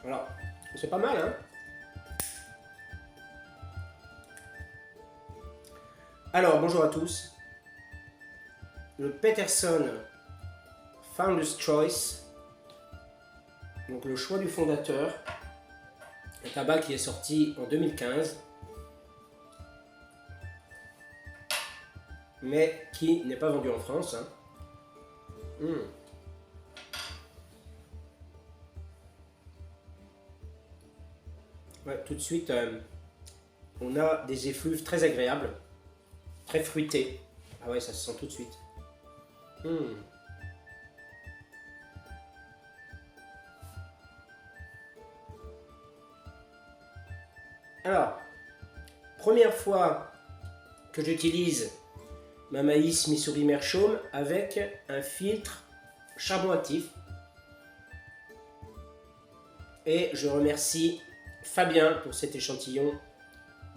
Alors, c'est pas mal, hein. Alors, bonjour à tous. Le Peterson Founder's Choice, donc le choix du fondateur, un tabac qui est sorti en 2015, mais qui n'est pas vendu en France. Hein. Ouais, tout de suite, on a des effluves très agréables, très fruités. Ah ouais, ça se sent tout de suite. Alors, première fois que j'utilise ma maïs Missouri Meerschaum avec un filtre charbon actif. Et je remercie Fabien pour cet échantillon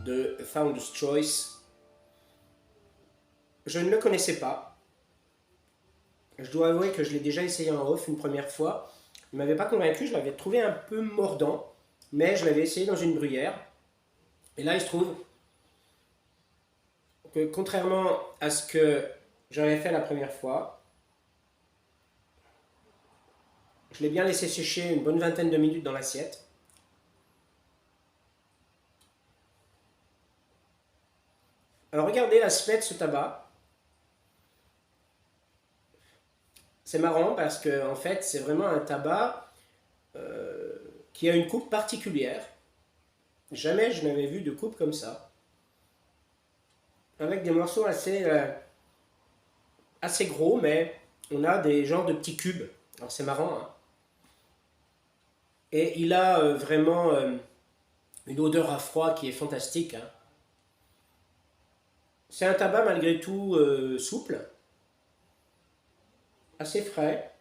de Founder's Choice. Je ne le connaissais pas. Je dois avouer que je l'ai déjà essayé en off une première fois. Il ne m'avait pas convaincu, je l'avais trouvé un peu mordant, mais je l'avais essayé dans une bruyère. Et là, il se trouve que contrairement à ce que j'avais fait la première fois, je l'ai bien laissé sécher une bonne vingtaine de minutes dans l'assiette. Alors regardez l'aspect de ce tabac. C'est marrant parce que en fait c'est vraiment un tabac qui a une coupe particulière. Jamais je n'avais vu de coupe comme ça. Avec des morceaux assez gros, mais on a des genres de petits cubes. Alors c'est marrant. Hein. Et il a vraiment une odeur à froid qui est fantastique. Hein. C'est un tabac malgré tout souple, assez frais.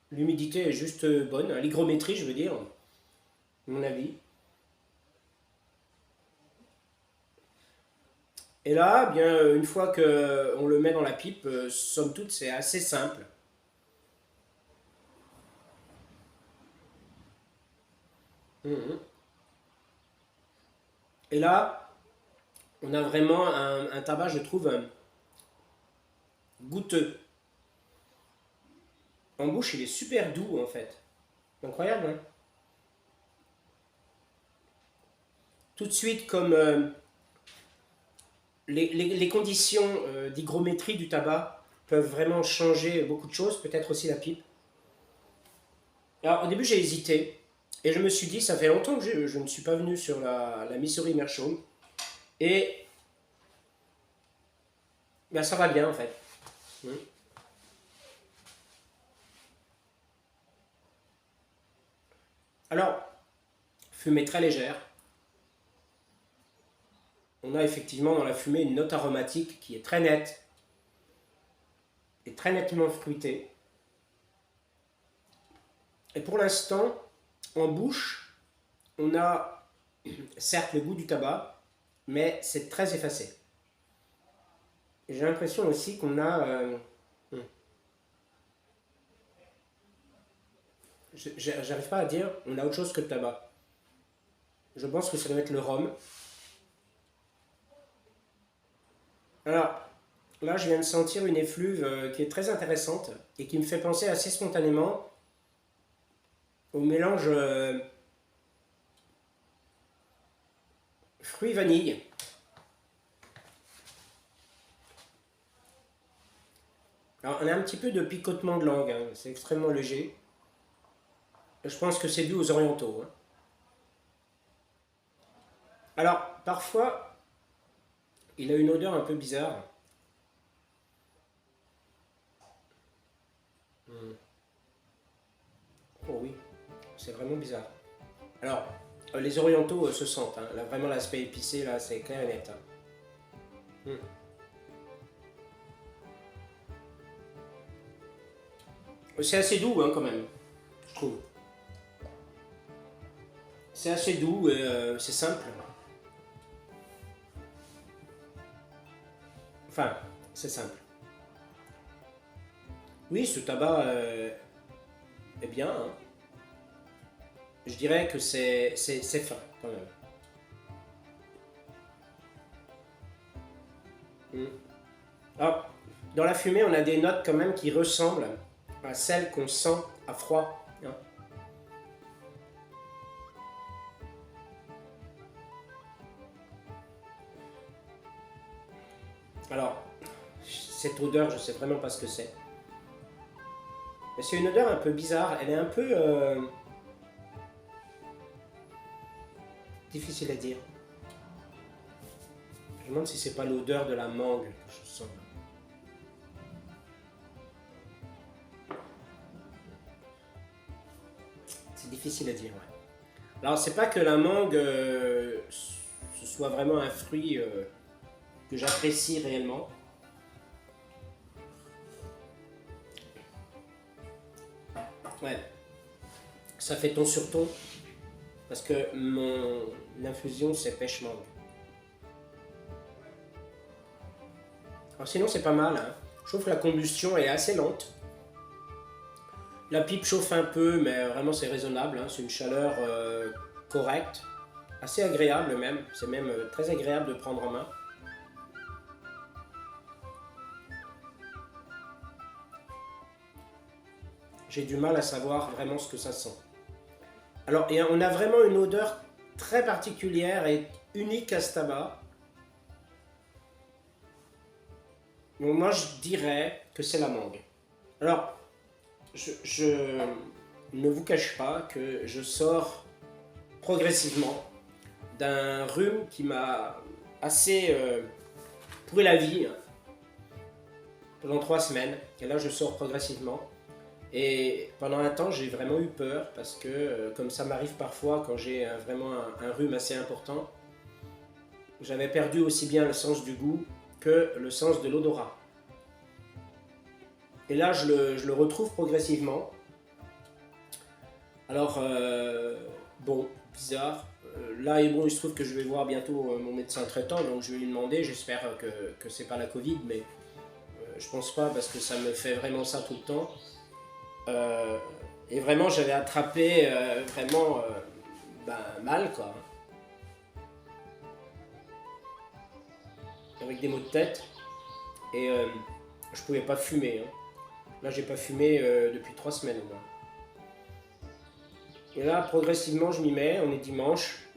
L'humidité est juste bonne, l'hygrométrie je veux dire, à mon avis. Et là, bien, une fois qu'on le met dans la pipe, somme toute c'est assez simple. Et là, on a vraiment un tabac, je trouve, goûteux. En bouche, il est super doux en fait. Incroyable, hein. Tout de suite, comme les conditions d'hygrométrie du tabac peuvent vraiment changer beaucoup de choses, peut-être aussi la pipe. Alors au début, j'ai hésité. Et je me suis dit, ça fait longtemps que je ne suis pas venu sur la Missouri Meerschaum. Et ben, ça va bien en fait. Alors, fumée très légère. On a effectivement dans la fumée une note aromatique qui est très nette et très nettement fruitée. Et pour l'instant, en bouche, on a certes le goût du tabac, mais c'est très effacé. Et j'ai l'impression aussi qu'on a... j'arrive pas à dire, on a autre chose que le tabac. Je pense que ça doit être le rhum. Alors, là, je viens de sentir une effluve qui est très intéressante et qui me fait penser assez spontanément au mélange fruits-vanille. Alors, on a un petit peu de picotement de langue, hein, c'est extrêmement léger. Je pense que c'est dû aux orientaux. Hein. Alors, parfois, il a une odeur un peu bizarre. Oh oui, c'est vraiment bizarre. Alors, les orientaux se sentent. Hein. Là, vraiment, l'aspect épicé, là, c'est clair et net. Hein. C'est assez doux, hein, quand même, je trouve. C'est assez doux et c'est simple. Enfin, c'est simple. Oui, ce tabac est bien. Hein. je dirais que c'est fin quand même. Mm. Alors, dans la fumée, on a des notes quand même qui ressemblent à celles qu'on sent à froid, hein. Alors, cette odeur, je sais vraiment pas ce que c'est. Mais c'est une odeur un peu bizarre. Elle est un peu difficile à dire. Je me demande si c'est pas l'odeur de la mangue que je sens. C'est difficile à dire, ouais. Alors, c'est pas que la mangue ce soit vraiment un fruit que j'apprécie réellement. Ouais, ça fait ton sur ton parce que mon infusion c'est pêche mangue. Alors sinon c'est pas mal, hein. Je trouve que la combustion est assez lente. La pipe chauffe un peu, mais vraiment c'est raisonnable, hein. C'est une chaleur correcte, assez agréable même. C'est même très agréable de prendre en main. J'ai du mal à savoir vraiment ce que ça sent. Alors, et on a vraiment une odeur très particulière et unique à ce tabac. Donc moi, je dirais que c'est la mangue. Alors, je ne vous cache pas que je sors progressivement d'un rhume qui m'a assez pourri la vie pendant 3 semaines. Et là, je sors progressivement. Et pendant un temps, j'ai vraiment eu peur parce que, comme ça m'arrive parfois quand j'ai vraiment un rhume assez important, j'avais perdu aussi bien le sens du goût que le sens de l'odorat. Et là, je le retrouve progressivement. Alors, bon, bizarre. Là, et bon, il se trouve que je vais voir bientôt mon médecin traitant, donc je vais lui demander. J'espère que c'est pas la Covid, mais je pense pas parce que ça me fait vraiment ça tout le temps. Euh, et vraiment, j'avais attrapé vraiment ben, mal, quoi. Avec des maux de tête. Et je pouvais pas fumer, hein. Là, j'ai pas fumé depuis 3 semaines au moins. Et là, progressivement, je m'y mets. On est dimanche,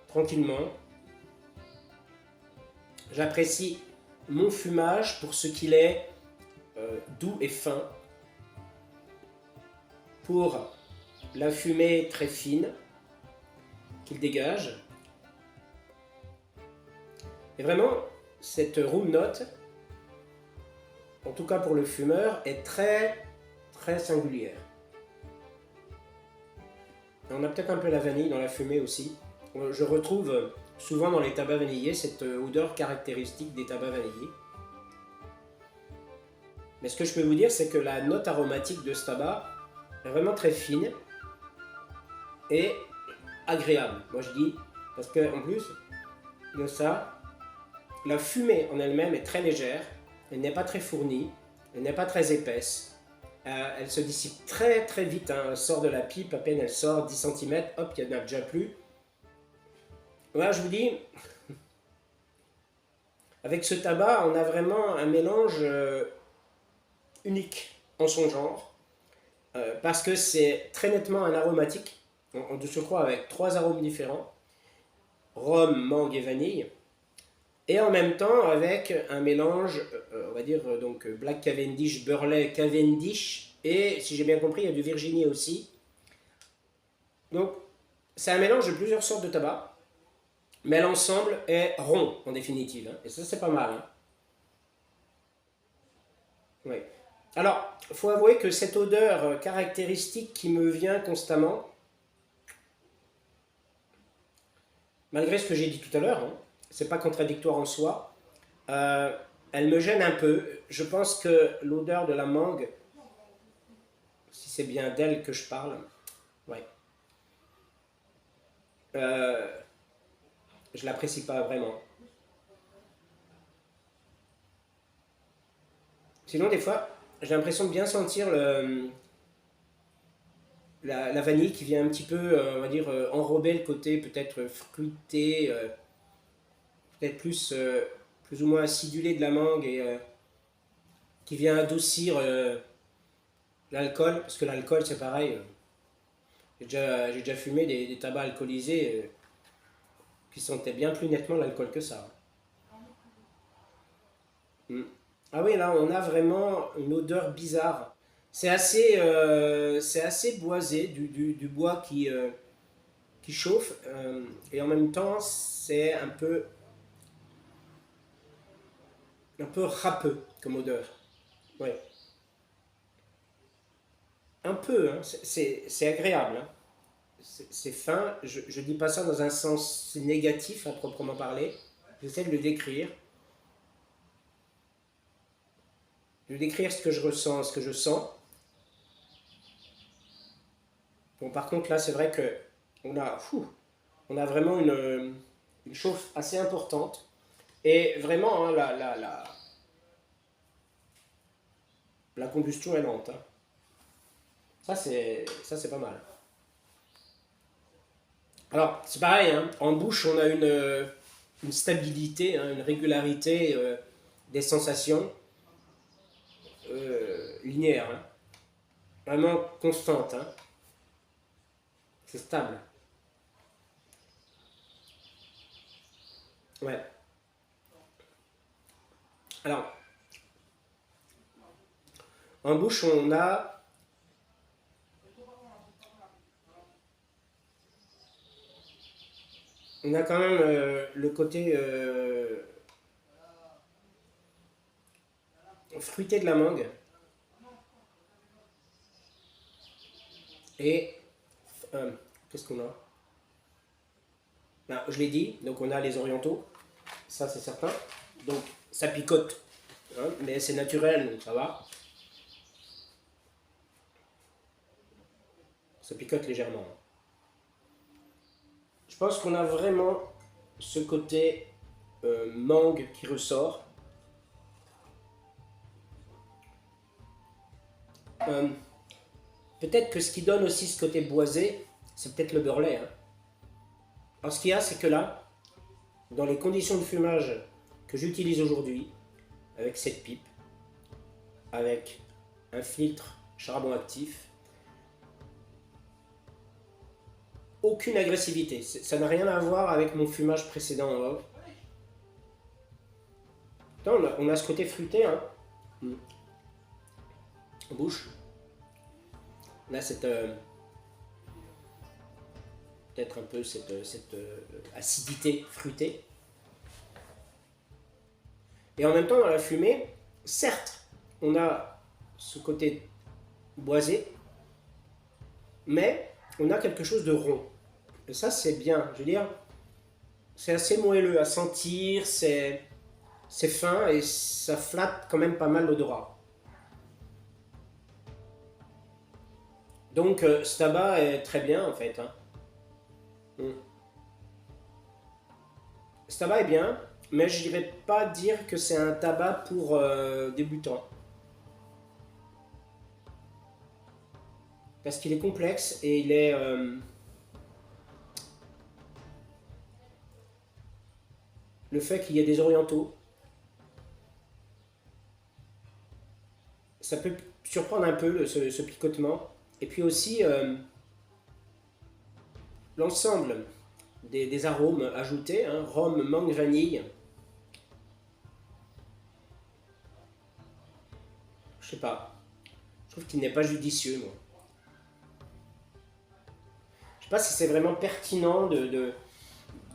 tranquillement. J'apprécie mon fumage pour ce qu'il est, doux et fin. Pour la fumée très fine qu'il dégage. Et vraiment, cette room note, en tout cas pour le fumeur, est très très singulière. Et on a peut-être un peu la vanille dans la fumée aussi. Je retrouve souvent dans les tabacs vanillés cette odeur caractéristique des tabacs vanillés. Mais ce que je peux vous dire, c'est que la note aromatique de ce tabac est vraiment très fine et agréable. Moi je dis, parce qu'en plus de ça, la fumée en elle-même est très légère, elle n'est pas très fournie, elle n'est pas très épaisse. Elle se dissipe très très vite, hein. Elle sort de la pipe, à peine elle sort 10 cm, hop, il n'y en a déjà plus. Là je vous dis, avec ce tabac, on a vraiment un mélange unique en son genre, parce que c'est très nettement un aromatique, on se croit avec 3 arômes différents, rhum, mangue et vanille, et en même temps avec un mélange, on va dire donc Black Cavendish, Burley Cavendish, et si j'ai bien compris, il y a du Virginie aussi. Donc c'est un mélange de plusieurs sortes de tabac, mais l'ensemble est rond en définitive, hein, et ça c'est pas mal, hein. Oui. Alors, il faut avouer que cette odeur caractéristique qui me vient constamment, malgré ce que j'ai dit tout à l'heure, hein, c'est pas contradictoire en soi, euh, elle me gêne un peu. Je pense que l'odeur de la mangue, si c'est bien d'elle que je parle, ouais, euh, je l'apprécie pas vraiment. Sinon, des fois, j'ai l'impression de bien sentir la vanille qui vient un petit peu, on va dire, enrober le côté peut-être fruité, peut-être plus ou moins acidulé de la mangue et qui vient adoucir l'alcool, parce que l'alcool c'est pareil. J'ai déjà fumé des tabacs alcoolisés qui sentaient bien plus nettement l'alcool que ça. Mm. Ah oui, là on a vraiment une odeur bizarre. C'est assez boisé, du bois qui chauffe, et en même temps c'est un peu râpeux comme odeur. Ouais. Un peu, hein, c'est agréable, hein. C'est fin, je dis pas ça dans un sens négatif à proprement parler. J'essaie de décrire ce que je ressens, ce que je sens. Bon, par contre, là, c'est vrai que on a vraiment une chauffe assez importante. Et vraiment, hein, la combustion est lente, hein. Ça, c'est pas mal. Alors, c'est pareil, hein, en bouche, on a une stabilité, hein, une régularité des sensations linéaire, hein. Vraiment constante, hein. C'est stable. Ouais. Alors, en bouche, on a quand même le côté fruité de la mangue et euh, qu'est-ce qu'on a? Ben, je l'ai dit, donc on a les orientaux, ça c'est certain. Donc ça picote, hein, mais c'est naturel, donc ça va. Ça picote légèrement. Je pense qu'on a vraiment ce côté mangue qui ressort. Euh, Peut-être que ce qui donne aussi ce côté boisé, c'est peut-être le beurre lait, hein. Alors ce qu'il y a, c'est que là, dans les conditions de fumage que j'utilise aujourd'hui, avec cette pipe, avec un filtre charbon actif, aucune agressivité. Ça n'a rien à voir avec mon fumage précédent en off. On a ce côté fruité, hein, en bouche. On a peut-être un peu cette acidité fruitée. Et en même temps, dans la fumée, certes, on a ce côté boisé, mais on a quelque chose de rond. Et ça, c'est bien. Je veux dire, c'est assez moelleux à sentir, c'est fin et ça flatte quand même pas mal l'odorat. Donc, ce tabac est très bien en fait, hein. Mm. Ce tabac est bien, mais je dirais pas dire que c'est un tabac pour débutants. Parce qu'il est complexe et il est. Le fait qu'il y ait des orientaux, ça peut surprendre un peu ce picotement. Et puis aussi l'ensemble des arômes ajoutés, hein, rhum, mangue, vanille. Je sais pas. Je trouve qu'il n'est pas judicieux, moi. Je sais pas si c'est vraiment pertinent de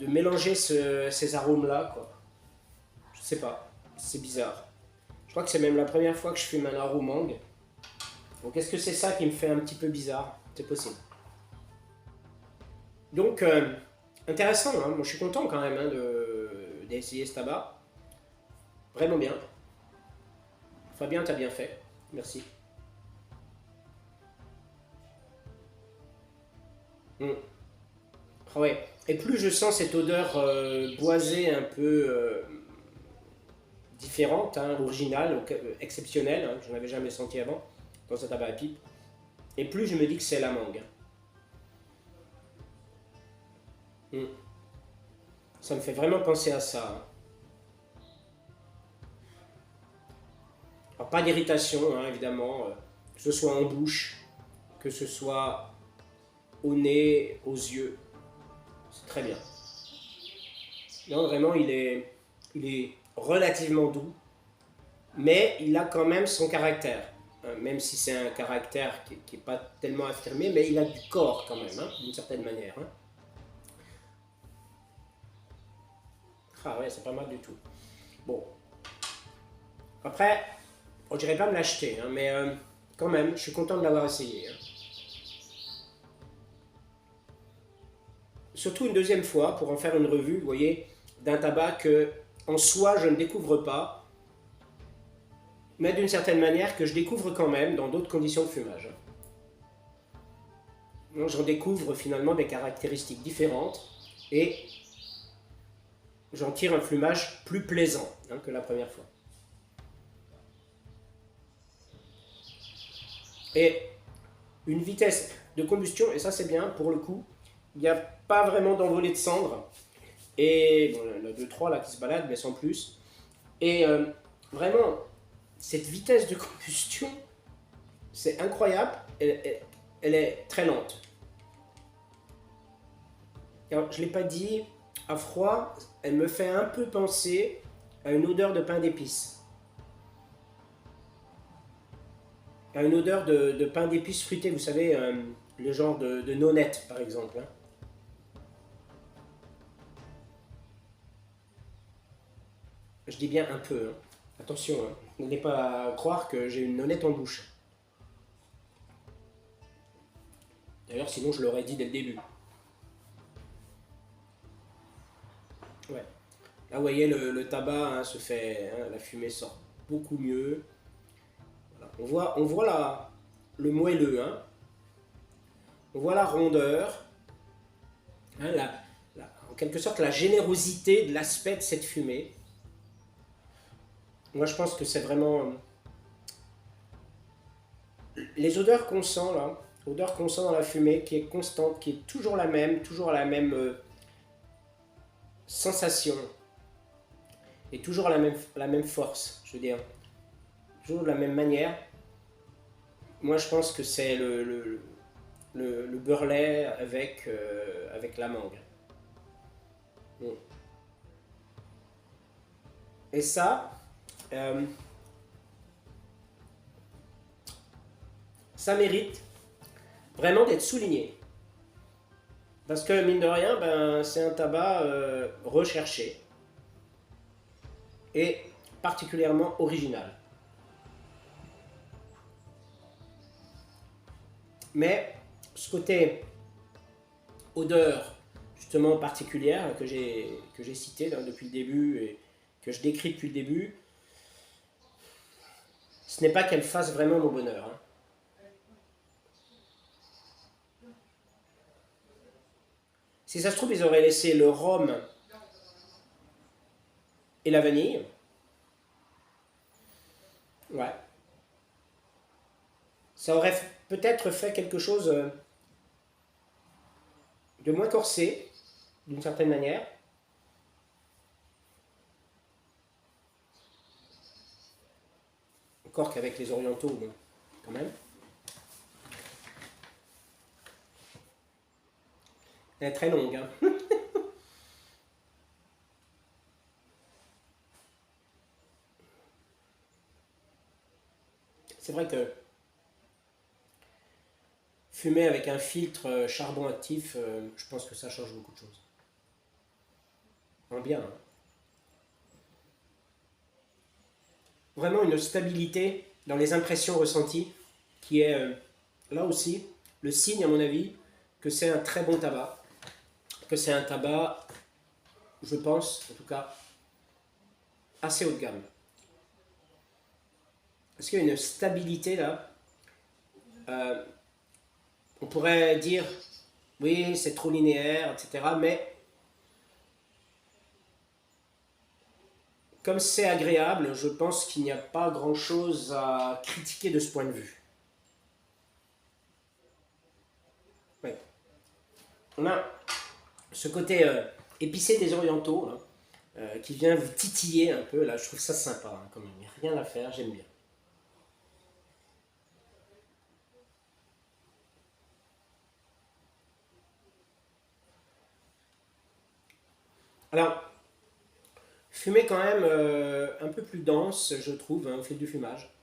mélanger ces arômes-là, quoi. Je sais pas. C'est bizarre. Je crois que c'est même la première fois que je fume un arôme mangue. Donc est-ce que c'est ça qui me fait un petit peu bizarre? C'est possible. Donc, intéressant, hein. Moi je suis content quand même, hein, d'essayer ce tabac. Vraiment bien. Fabien, t'as bien fait. Merci. Mm. Ah ouais. Et plus je sens cette odeur boisée un peu différente, hein, originale, exceptionnelle, hein, que je n'avais jamais senti avant dans un tabac à pipe, et plus je me dis que c'est la mangue. Mm. Ça me fait vraiment penser à ça, hein. Alors, pas d'irritation, hein, évidemment, que ce soit en bouche, que ce soit au nez, aux yeux. C'est très bien. Non, vraiment, il est relativement doux, mais il a quand même son caractère. Même si c'est un caractère qui est pas tellement affirmé, mais il a du corps quand même, hein, d'une certaine manière, hein. Ah ouais, c'est pas mal du tout. Bon, après, on dirait pas me l'acheter, hein, mais quand même, je suis content de l'avoir essayé, hein. Surtout une deuxième fois pour en faire une revue, vous voyez, d'un tabac que en soi je ne découvre pas, mais d'une certaine manière que je découvre quand même dans d'autres conditions de fumage. Donc j'en découvre finalement des caractéristiques différentes et j'en tire un fumage plus plaisant, hein, que la première fois. Et une vitesse de combustion, et ça c'est bien pour le coup, il n'y a pas vraiment d'envolée de cendres, et bon, il y en a 2-3 là qui se baladent, mais sans plus. Et vraiment, cette vitesse de combustion, c'est incroyable, elle est très lente. Alors, je ne l'ai pas dit, à froid, elle me fait un peu penser à une odeur de pain d'épices. À une odeur de pain d'épices fruité, vous savez, le genre de nonnette par exemple, hein. Je dis bien un peu, hein. Attention, hein. N'allez pas croire que j'ai une nonnette en bouche. D'ailleurs, sinon je l'aurais dit dès le début. Ouais. Là, vous voyez, le tabac, hein, se fait, hein, la fumée sort beaucoup mieux. Voilà. On voit le moelleux, hein. On voit la rondeur, hein, en quelque sorte la générosité de l'aspect de cette fumée. Moi, je pense que c'est vraiment les odeurs qu'on sent là, odeur qu'on sent dans la fumée, qui est constante, qui est toujours la même sensation, et toujours la même force, je veux dire, toujours de la même manière. Moi, je pense que c'est le beurre lait avec la mangue. Mm. Et euh, ça mérite vraiment d'être souligné. Parce que mine de rien, ben, c'est un tabac recherché et particulièrement original. Mais ce côté odeur justement particulière que j'ai cité là, depuis le début et que je décris depuis le début, ce n'est pas qu'elle fasse vraiment mon bonheur, hein. Si ça se trouve, ils auraient laissé le rhum et la vanille. Ouais. Ça aurait peut-être fait quelque chose de moins corsé, d'une certaine manière. Encore qu'avec les orientaux, bon, quand même. Elle est très longue, hein. C'est vrai que fumer avec un filtre charbon actif, je pense que ça change beaucoup de choses. En bien, hein. Vraiment une stabilité dans les impressions ressenties qui est là aussi le signe, à mon avis, que c'est un très bon tabac. Que c'est un tabac, je pense, en tout cas, assez haut de gamme. Parce qu'il y a une stabilité là. Euh, on pourrait dire, oui, c'est trop linéaire, etc. Mais comme c'est agréable, je pense qu'il n'y a pas grand-chose à critiquer de ce point de vue. Ouais. On a ce côté épicé des orientaux, là, qui vient vous titiller un peu, là, je trouve ça sympa, hein, quand même. Il n'y a rien à faire, j'aime bien. Alors, fumer quand même un peu plus dense, je trouve, hein, au fil du fumage.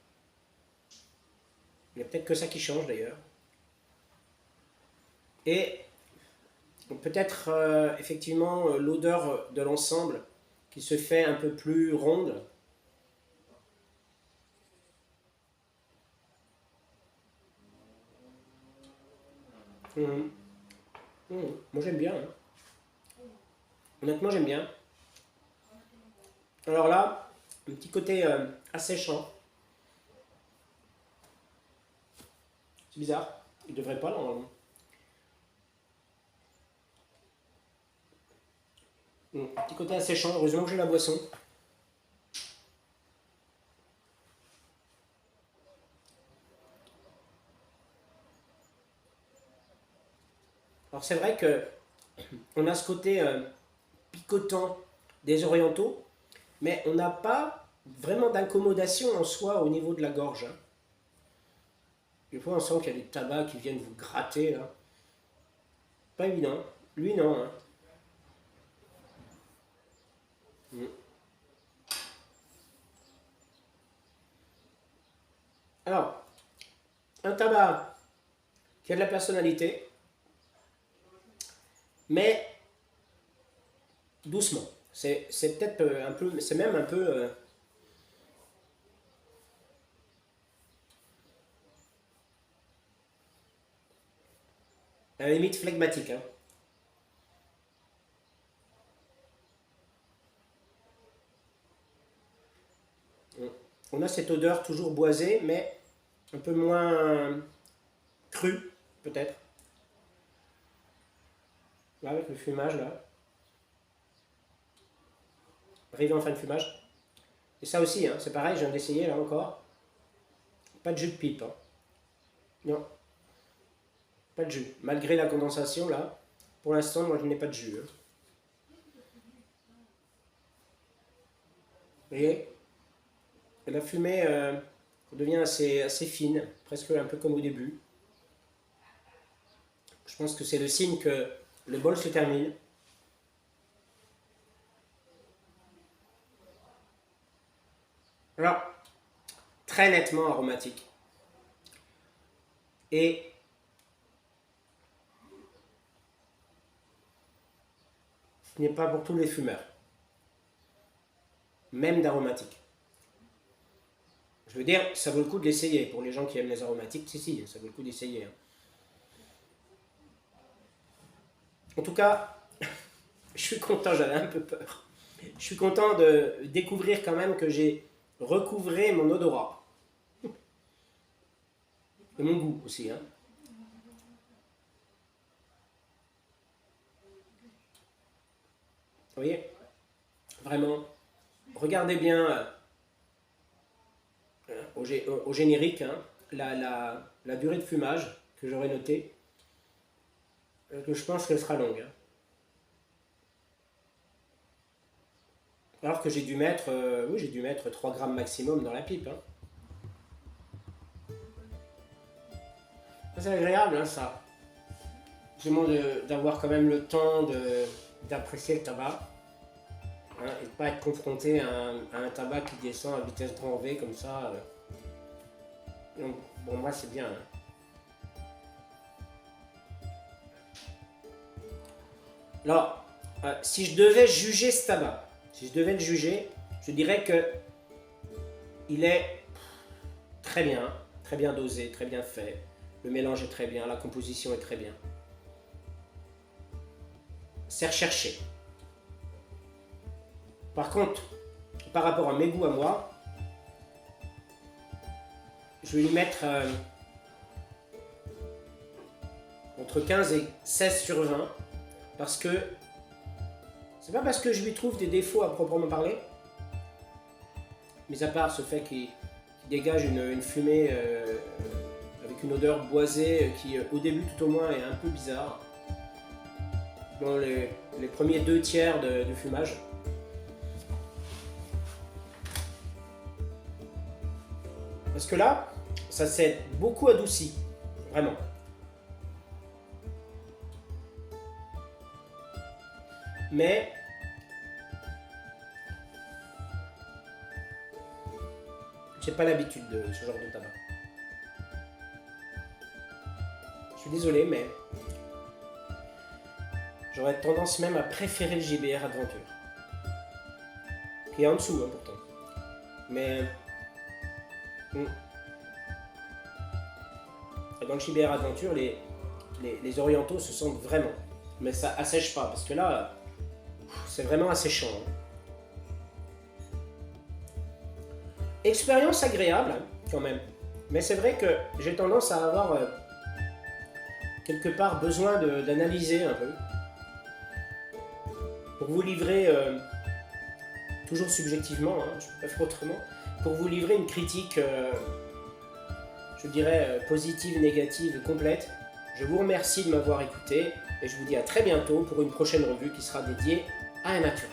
Il y a peut-être que ça qui change d'ailleurs. Et peut-être effectivement l'odeur de l'ensemble qui se fait un peu plus ronde. Mhm. Mhm. Moi j'aime bien, hein. Honnêtement j'aime bien. Alors là, un petit côté asséchant. C'est bizarre. Il devrait pas normalement. Un petit côté asséchant. Heureusement que j'ai la boisson. Alors c'est vrai que on a ce côté picotant des orientaux, mais on n'a pas vraiment d'incommodation en soi au niveau de la gorge, hein. Des fois on sent qu'il y a des tabacs qui viennent vous gratter là. Pas évident. Lui non, hein. Mm. Alors, un tabac qui a de la personnalité, mais doucement. C'est peut-être un peu, c'est même un peu, à la limite flegmatique, hein. On a cette odeur toujours boisée, mais un peu moins crue, peut-être. Là, avec le fumage, là. Arrivé en fin de fumage. Et ça aussi, hein, c'est pareil, je viens d'essayer, là encore. Pas de jus de pipe, hein. Non, pas de jus. Malgré la condensation, là, pour l'instant, moi, je n'ai pas de jus, hein. Vous voyez, la fumée devient assez fine, presque un peu comme au début. Je pense que c'est le signe que le bol se termine. Alors, très nettement aromatique. Et ce n'est pas pour tous les fumeurs, même d'aromatique. Je veux dire, ça vaut le coup de l'essayer. Pour les gens qui aiment les aromatiques, si, ça vaut le coup d'essayer, hein. En tout cas, je suis content, j'avais un peu peur. Je suis content de découvrir quand même que j'ai recouvré mon odorat. Et mon goût aussi, hein. Vous voyez, vraiment, regardez bien au générique, hein, la durée de fumage que j'aurais notée, que je pense qu'elle sera longue, hein. Alors que j'ai dû mettre, oui, j'ai dû mettre 3 grammes maximum dans la pipe, hein. C'est agréable, hein, ça. Vraiment d'avoir quand même le temps d'apprécier le tabac, hein, et de ne pas être confronté à un tabac qui descend à vitesse grand V comme ça. Donc, bon, moi, c'est bien, hein. Alors, si je devais juger ce tabac, si je devais le juger, je dirais que il est très bien dosé, très bien fait. Le mélange est très bien, la composition est très bien. C'est recherché. Par contre, par rapport à mes goûts à moi, je vais lui mettre entre 15 et 16 sur 20, parce que c'est pas parce que je lui trouve des défauts à proprement parler, mis à part ce fait qu'il dégage une fumée avec une odeur boisée qui au début tout au moins est un peu bizarre. dans les premiers 2 tiers de fumage. Parce que là, ça s'est beaucoup adouci, vraiment. Mais j'ai pas l'habitude de ce genre de tabac. Je suis désolé, mais j'aurais tendance même à préférer le JBR Adventure. Qui est en dessous, hein, pourtant. Mais dans le JBR Adventure, les orientaux se sentent vraiment. Mais ça assèche pas, parce que là, c'est vraiment asséchant. Hein. Expérience agréable, hein, quand même. Mais c'est vrai que j'ai tendance à avoir quelque part besoin d'analyser un peu. Pour vous livrer, toujours subjectivement, hein, je ne peux pas faire autrement, pour vous livrer une critique, je dirais, positive, négative, complète. Je vous remercie de m'avoir écouté et je vous dis à très bientôt pour une prochaine revue qui sera dédiée à un naturel.